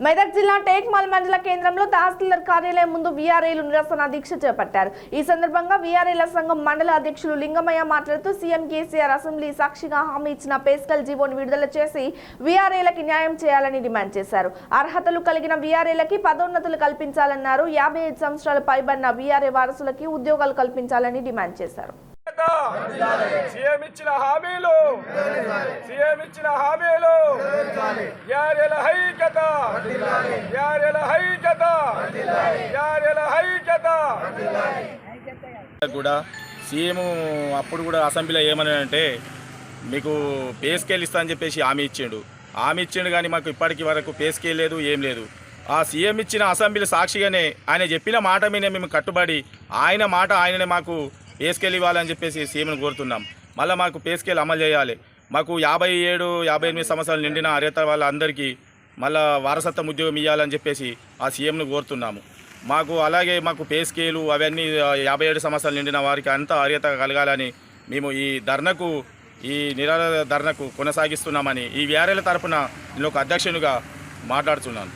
మెదక్ జిల్లా టేక్మాల్ మండల కేంద్రంలో తహసీల్దార్ కార్యాలయం ముందు వీఆర్ఏలు నిరసన దీక్ష చేపట్టారు। ఈ సందర్భంగా వీఆర్ఏల సంఘం మండల అధ్యక్షులు లింగమయ్య మాట్లాడుతూ సీఎం కేసీఆర్ అసెంబ్లీ సాక్షిగా హామీ ఇచ్చిన పేస్కల్ జీవోను విడుదల చేసి వీఆర్ఏలకి న్యాయం చేయాలని డిమాండ్ చేశారు। అర్హతలు కలిగిన వీఆర్ఏలకి పదోన్నతులు కల్పించాలన్నారు। 55 సంవత్సరాల పైబడిన వీఆర్ఏ వారసులకి ఉద్యోగాలు కల్పించాలని డిమాండ్ చేశారు। సీఎం ఇచ్చిన హామీలు యారేల హైకత కూడా సీఎం అప్పుడు కూడా అసెంబ్లీలో ఏమనంటే మీకు పే స్కేల్ ఇస్తా అని చెప్పేసి హామీ ఇచ్చిండు కానీ మాకు ఇప్పటికి వరకు పే స్కేల్ లేదు, ఏం లేదు। ఆ సీఎం ఇచ్చిన అసెంబ్లీ సాక్షిగానే ఆయన చెప్పిన మాట మీద మేము కట్టుబడి ఆయన మాట ఆయననే మాకు పే స్కేల్ ఇవ్వాలని చెప్పేసి సీఎంను కోరుతున్నాం। మళ్ళీ మాకు పే స్కేల్ అమలు చేయాలి। మాకు 57-58 సంవత్సరాలు నిండిన అర్హత వాళ్ళందరికీ మళ్ళీ వారసత్వం ఉద్యోగం ఇవ్వాలని చెప్పేసి ఆ సీఎంను కోరుతున్నాము। మాకు అలాగే మాకు పే స్కేలు అవన్నీ 57 సంవత్సరాలు నిండిన వారికి అంతా అర్హత కలగాలని మేము ఈ నిరాహార ధర్నాకు కొనసాగిస్తున్నామని ఈ వీఆర్ఏల తరఫున నేను ఒక అధ్యక్షునిగా మాట్లాడుతున్నాను।